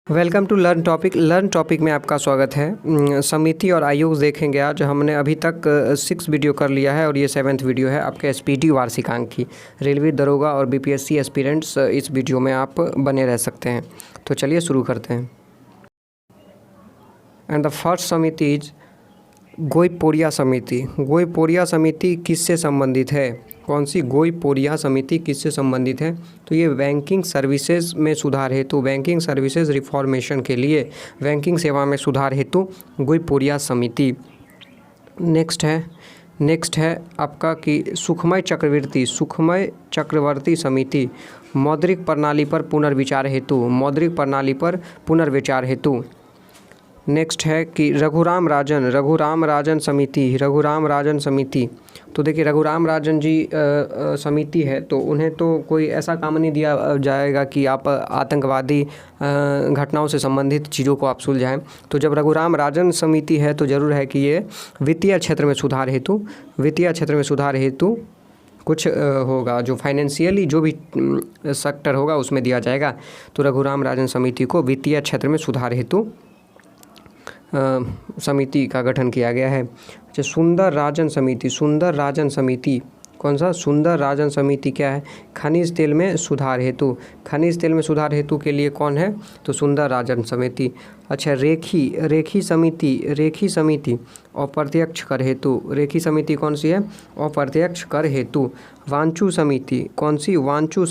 Welcome to learn topic में आपका स्वागत है। समिति और आयोग देखेंगे। आज हमने अभी तक 6 वीडियो कर लिया है और ये 7th वीडियो है आपके एसपीटी वार्षिकांक की। रेलवे दरोगा और बीपीएससी एस्पिरेंट्स इस वीडियो में आप बने रह सकते हैं। तो चलिए शुरू करते हैं। एंड द फर्स्ट समिति इज गोइपोरिया समिति। गोइपोरिया समिति किससे संबंधित है? कौन सी गोइपोरिया समिति किससे संबंधित है? तो ये बैंकिंग सर्विसेज में सुधार हेतु, बैंकिंग सर्विसेज रिफॉर्मेशन के लिए, बैंकिंग सेवा में सुधार हेतु गोइपोरिया समिति। नेक्स्ट है आपका कि सुखमय चक्रवर्ती समिति, मौद्रिक प्रणाली पर पुनर्विचार हेतु। नेक्स्ट है कि रघुराम राजन समिति। तो देखिए रघुराम राजन जी समिति है, तो उन्हें तो कोई ऐसा काम नहीं दिया जाएगा कि आप आतंकवादी घटनाओं से संबंधित चीज़ों को आप सुलझाएं। तो जब रघुराम राजन समिति है तो ज़रूर है कि ये वित्तीय क्षेत्र में सुधार हेतु कुछ होगा, जो फाइनेंशियली जो भी सेक्टर होगा उसमें दिया जाएगा। तो रघुराम राजन समिति को वित्तीय क्षेत्र में सुधार हेतु समिति का गठन किया गया है। अच्छा, सुंदर राजन समिति कौन सा? सुंदर राजन समिति क्या है? खनिज तेल में सुधार हेतु के लिए कौन है? तो सुंदर राजन समिति। अच्छा, रेखी समिति अप्रत्यक्ष कर हेतु। रेखी समिति कौन सी है? अप्रत्यक्ष कर हेतु। वांचू समिति कौन सी? वांचू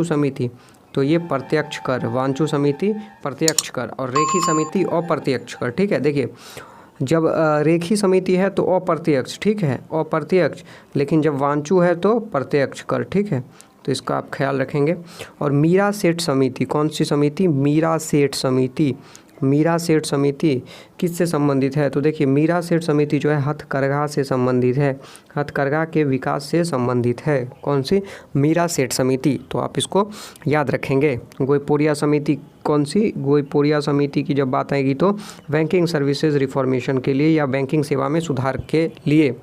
समिति तो ये प्रत्यक्ष कर, वांचू समिति प्रत्यक्ष कर और रेखी समिति अप्रत्यक्ष कर। ठीक है, देखिए जब रेखी समिति है तो अप्रत्यक्ष, ठीक है, अप्रत्यक्ष, लेकिन जब वांचू है तो प्रत्यक्ष कर। ठीक है, तो इसका आप ख्याल रखेंगे। और मीरा सेठ समिति, कौन सी समिति? मीरा सेठ समिति किससे संबंधित है? तो देखिए मीरा सेठ समिति जो है हथकरघा से संबंधित है, हथकरघा के विकास से संबंधित है। कौन सी? मीरा सेठ समिति। तो आप इसको याद रखेंगे। गोइपोरिया समिति कौन सी? गोइपोरिया समिति की जब बात आएगी तो बैंकिंग सर्विसेज रिफॉर्मेशन के लिए या बैंकिंग सेवा में सुधार के लिए।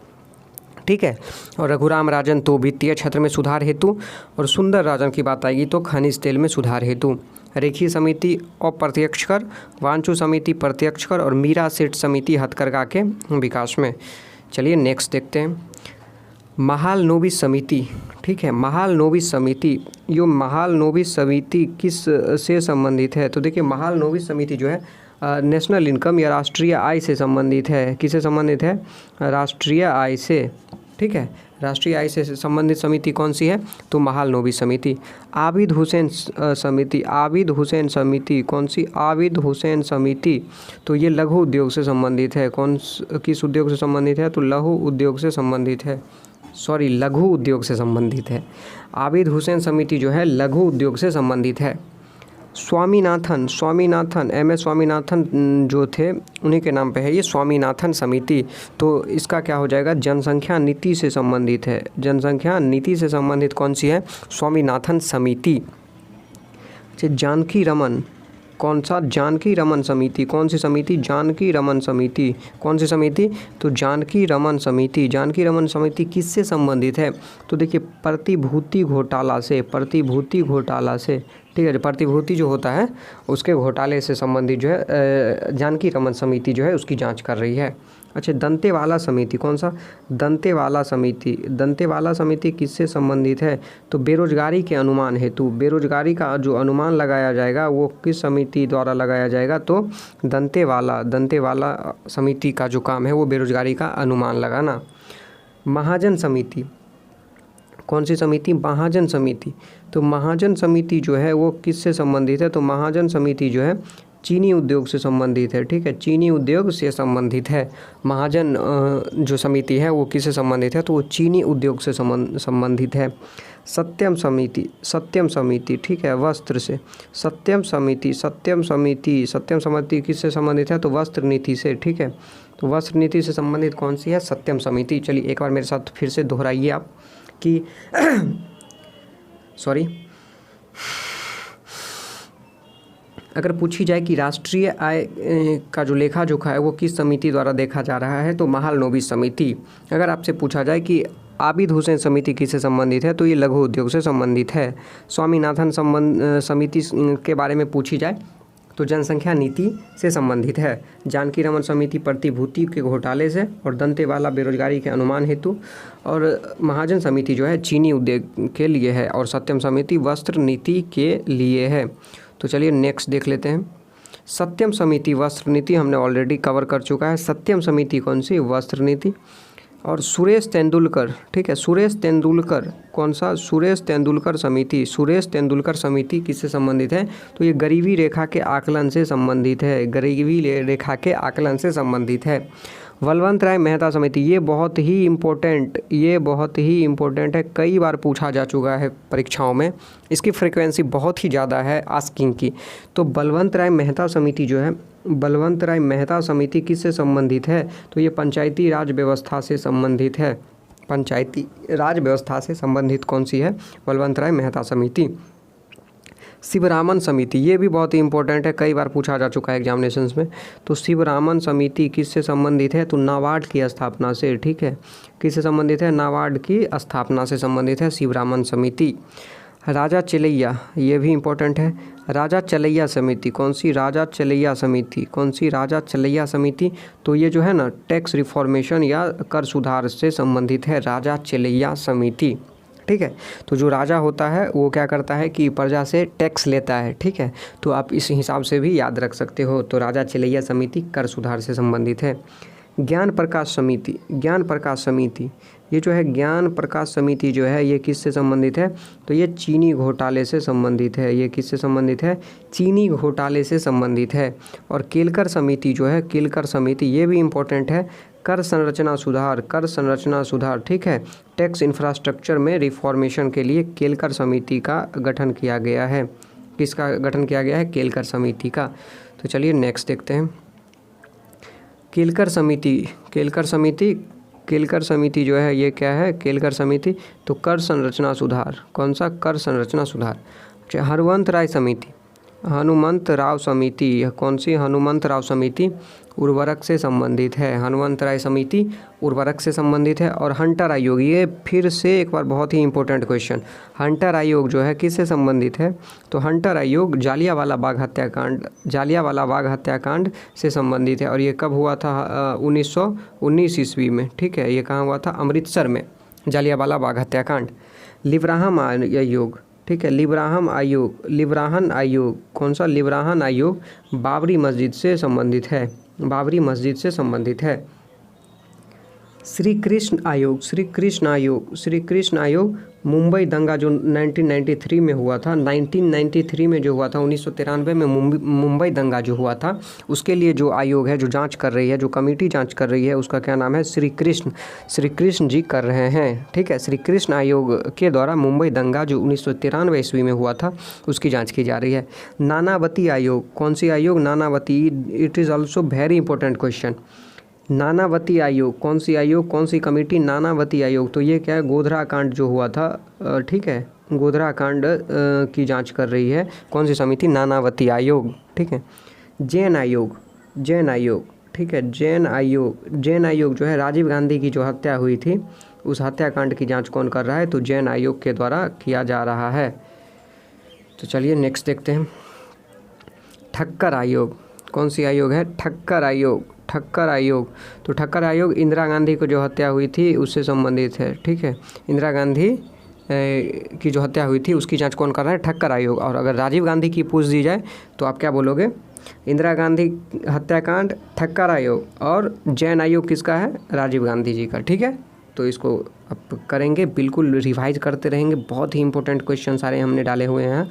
ठीक है, और रघुराम राजन तो वित्तीय क्षेत्र में सुधार हेतु, और सुंदर राजन की बात आएगी तो खनिज तेल में सुधार हेतु। रेखी समिति अप्रत्यक्ष कर, वांचू समिति प्रत्यक्ष कर और मीरा सेठ समिति हथकरघा के विकास में। चलिए नेक्स्ट देखते हैं। महालनोबिस समिति। ठीक है, महालनोबिस समिति किस से संबंधित है? तो देखिए महालनोबिस समिति जो है नेशनल इनकम या राष्ट्रीय आय से संबंधित है। किससे संबंधित है? राष्ट्रीय आय से। ठीक है, राष्ट्रीय आय से संबंधित समिति कौन सी है? तो महालनोबिस समिति। आबिद हुसैन समिति कौन सी? आबिद हुसैन समिति तो ये लघु उद्योग से संबंधित है। किस उद्योग से संबंधित है? तो लघु उद्योग से संबंधित है। आबिद हुसैन समिति जो है लघु उद्योग से संबंधित है। स्वामीनाथन MS स्वामीनाथन जो थे उन्हीं के नाम पे है ये स्वामीनाथन समिति। तो इसका क्या हो जाएगा? जनसंख्या नीति से संबंधित है। जनसंख्या नीति से संबंधित कौन सी है? स्वामीनाथन समिति। जानकी रमन कौन सा? जानकी रमन समिति कौन सी समिति? जानकी रमन समिति कौन सी समिति? तो जानकी रमन समिति किससे संबंधित है? तो देखिए प्रतिभूति घोटाला से। ठीक है, प्रतिभूति जो होता है उसके घोटाले से संबंधित जो है जानकी रमन समिति जो है उसकी जांच कर रही है। अच्छा, दंतेवाला समिति कौन सा? दंतेवाला समिति किससे संबंधित है? तो बेरोजगारी के अनुमान हेतु, बेरोजगारी का जो अनुमान लगाया जाएगा वो किस समिति द्वारा लगाया जाएगा? तो दंतेवाला समिति का जो काम है वो बेरोजगारी का अनुमान लगाना। महाजन समिति कौन सी समिति? महाजन समिति। तो महाजन समिति जो है वो किससे संबंधित है? तो महाजन समिति जो है चीनी उद्योग से संबंधित है। ठीक है, चीनी उद्योग से संबंधित है। महाजन जो समिति है वो किससे संबंधित है? तो वो चीनी उद्योग से संबंधित है। सत्यम समिति ठीक है, वस्त्र से। सत्यम समिति किससे संबंधित है? तो वस्त्र नीति से। ठीक है, तो वस्त्र नीति से संबंधित कौन सी है? सत्यम समिति। चलिए एक बार मेरे साथ फिर से दोहराइए आप कि अगर पूछी जाए कि राष्ट्रीय आय का जो लेखा जोखा है वो किस समिति द्वारा देखा जा रहा है? तो महालनोबिस समिति। अगर आपसे पूछा जाए कि आबिद हुसैन समिति किससे संबंधित है? तो ये लघु उद्योग से संबंधित है। स्वामीनाथन समिति के बारे में पूछी जाए तो जनसंख्या नीति से संबंधित है। जानकी रमन समिति प्रतिभूति के घोटाले से और दंतेवाला बेरोजगारी के अनुमान हेतु, और महाजन समिति जो है चीनी उद्योग के लिए है, और सत्यम समिति वस्त्र नीति के लिए है। तो चलिए नेक्स्ट देख लेते हैं। सत्यम समिति वस्त्र नीति हमने ऑलरेडी कवर कर चुका है। सत्यम समिति कौन सी? वस्त्र नीति। और सुरेश तेंदुलकर, ठीक है, सुरेश तेंदुलकर कौन सा? सुरेश तेंदुलकर समिति। सुरेश तेंदुलकर समिति किससे संबंधित है? तो ये गरीबी रेखा के आकलन से संबंधित है। गरीबी रेखा के आकलन से संबंधित है। बलवंत राय मेहता समिति, ये बहुत ही इम्पोर्टेंट है, कई बार पूछा जा चुका है परीक्षाओं में, इसकी फ्रीक्वेंसी बहुत ही ज़्यादा है आस्किंग की। तो बलवंत राय मेहता समिति जो है, बलवंत राय मेहता समिति किससे संबंधित है? तो ये पंचायती राज व्यवस्था से संबंधित है। पंचायती राज व्यवस्था से संबंधित कौन सी है? बलवंत राय मेहता समिति। शिवरामन समिति, ये भी बहुत ही इंपॉर्टेंट है, कई बार पूछा जा चुका है एग्जामिनेशंस में। तो शिवरामन समिति किससे संबंधित है? तो नाबार्ड की स्थापना से, ठीक है, किससे संबंधित है? नाबार्ड की स्थापना से संबंधित है शिवरामन समिति। राजा चलैया, ये भी इम्पोर्टेंट है। राजा चलैया समिति कौन सी? राजा चलैया समिति कौन सी? राजा चलैया समिति। तो ये जो है ना टैक्स रिफॉर्मेशन या कर सुधार से संबंधित है राजा चलैया समिति, ठीक है। तो जो राजा होता है वो क्या करता है कि प्रजा से टैक्स लेता है, ठीक है। तो आप इस हिसाब से भी याद रख सकते हो। तो राजा चलैया समिति कर सुधार से संबंधित है। ज्ञान प्रकाश समिति, ज्ञान प्रकाश समिति, ये जो है ज्ञान प्रकाश समिति जो है ये किससे संबंधित है? तो ये चीनी घोटाले से संबंधित है। ये किससे संबंधित है? चीनी घोटाले से संबंधित है। और केलकर समिति जो है, केलकर समिति, ये भी इम्पोर्टेंट है। कर संरचना सुधार, कर संरचना सुधार, ठीक है, टैक्स इंफ्रास्ट्रक्चर में रिफॉर्मेशन के लिए केलकर समिति का गठन किया गया है। किसका गठन किया गया है? केलकर समिति का। तो चलिए नेक्स्ट देखते हैं। केलकर समिति, केलकर समिति, केलकर समिति जो है ये क्या है? केलकर समिति तो कर संरचना सुधार, कौन सा? कर संरचना सुधार। अच्छा, हनुमंत राय समिति, हनुमंत राव समिति, यह कौन सी? हनुमंत राव समिति उर्वरक से संबंधित है। हनुमंत राय समिति उर्वरक से संबंधित है। और हंटर आयोग, ये फिर से एक बार बहुत ही इंपॉर्टेंट क्वेश्चन, हंटर आयोग जो है किससे संबंधित है? तो हंटर आयोग जालियांवाला बाग हत्याकांड, जालियांवाला बाग हत्याकांड से संबंधित है। और ये कब हुआ था? 1919 ईस्वी में, ठीक है। ये कहाँ हुआ था? अमृतसर में, जालियांवाला बाग हत्याकांड। लिब्राहम आयोग, ठीक है, लिब्राहम आयोग, लिब्राहन आयोग, कौन सा? लिब्राहन आयोग बाबरी मस्जिद से संबंधित है, बाबरी मस्जिद से संबंधित है। श्री कृष्ण आयोग, श्री कृष्ण आयोग, श्री कृष्ण आयोग मुंबई दंगा जो 1993 में हुआ था, 1993 में जो हुआ था, 1993 में मुंबई दंगा जो हुआ था, उसके लिए जो आयोग है, जो जांच कर रही है, जो कमेटी जांच कर रही है, उसका क्या नाम है? श्री कृष्ण जी कर रहे हैं, ठीक है। श्री कृष्ण आयोग के द्वारा मुंबई दंगा जो 1993 ईस्वी में हुआ था उसकी जाँच की जा रही है। नानावती आयोग, कौन सी आयोग? Nanavati, it is also very important question. Nanavati आयोग, कौन सी आयोग, कौन सी कमेटी? नानावती आयोग। तो ये क्या है? गोधरा कांड जो हुआ था, ठीक है, गोधरा कांड की जांच कर रही है कौन सी समिति? नानावती आयोग, ठीक है। जैन आयोग, जैन आयोग, ठीक है, जैन आयोग, जैन आयोग जो है राजीव गांधी की जो हत्या हुई थी उस हत्याकांड की जांच कौन कर रहा है? तो जैन आयोग के द्वारा किया जा रहा है। तो चलिए नेक्स्ट देखते हैं। ठक्कर आयोग, कौन सी आयोग है? ठक्कर आयोग, ठक्कर आयोग। तो ठक्कर आयोग इंदिरा गांधी को जो हत्या हुई थी उससे संबंधित है, ठीक है। इंदिरा गांधी की जो हत्या हुई थी उसकी जांच कौन कर रहा है? ठक्कर आयोग। और अगर राजीव गांधी की पूछ दी जाए तो आप क्या बोलोगे? इंदिरा गांधी हत्याकांड, ठक्कर आयोग, और जैन आयोग किसका है? राजीव गांधी जी का, ठीक है। तो इसको आप करेंगे, बिल्कुल रिवाइज करते रहेंगे, बहुत ही इंपॉर्टेंट क्वेश्चन सारे हमने डाले हुए हैं,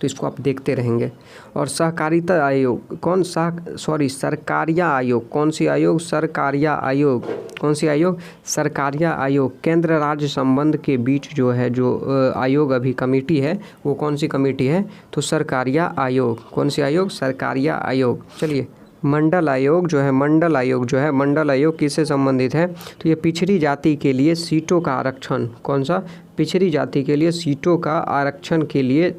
तो इसको आप देखते रहेंगे। और सहकारिता आयोग, कौन सा? सरकारिया आयोग, कौन सी आयोग? सरकारिया आयोग, कौन सी आयोग? सरकारिया आयोग। केंद्र राज्य संबंध के बीच जो है जो आयोग अभी कमेटी है वो कौन सी कमेटी है? तो सरकारिया आयोग। कौन सी आयोग? सरकारिया आयोग। चलिए, मंडल आयोग जो है, मंडल आयोग जो है, मंडल आयोग किससे संबंधित है? तो ये पिछड़ी जाति के लिए सीटों का आरक्षण, कौन सा? पिछड़ी जाति के लिए सीटों का आरक्षण के लिए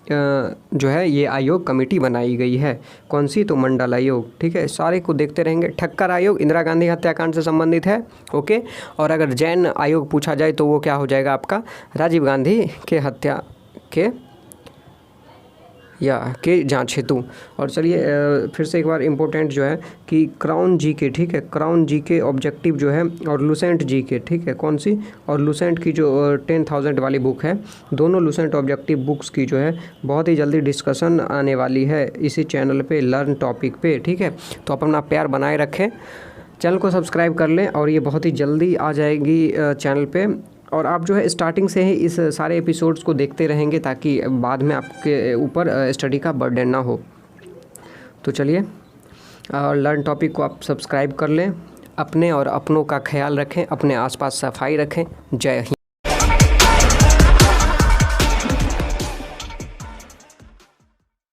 जो है ये आयोग कमेटी बनाई गई है, कौन सी? तो मंडल आयोग, ठीक है। सारे को देखते रहेंगे। ठक्कर आयोग इंदिरा गांधी हत्याकांड से संबंधित है, ओके। और अगर जैन आयोग पूछा जाए तो वो क्या हो जाएगा आपका? राजीव गांधी के हत्या के या के जांच हेतु। और चलिए फिर से एक बार इम्पोर्टेंट जो है कि क्राउन जीके, ठीक है, क्राउन जीके ऑब्जेक्टिव जो है और लुसेंट जीके, ठीक है, कौन सी, और लुसेंट की जो 10,000 वाली बुक है, दोनों लुसेंट ऑब्जेक्टिव बुक्स की जो है बहुत ही जल्दी डिस्कशन आने वाली है इसी चैनल पे लर्न टॉपिक पे, ठीक है। तो आप अपना प्यार बनाए रखें, चैनल को सब्सक्राइब कर लें और ये बहुत ही जल्दी आ जाएगी चैनल पे। और आप जो है स्टार्टिंग से ही इस सारे एपिसोड्स को देखते रहेंगे ताकि बाद में आपके ऊपर स्टडी का बर्डन ना हो। तो चलिए लर्न टॉपिक को आप सब्सक्राइब कर लें, अपने और अपनों का ख्याल रखें, अपने आसपास सफाई रखें। जय हिंद।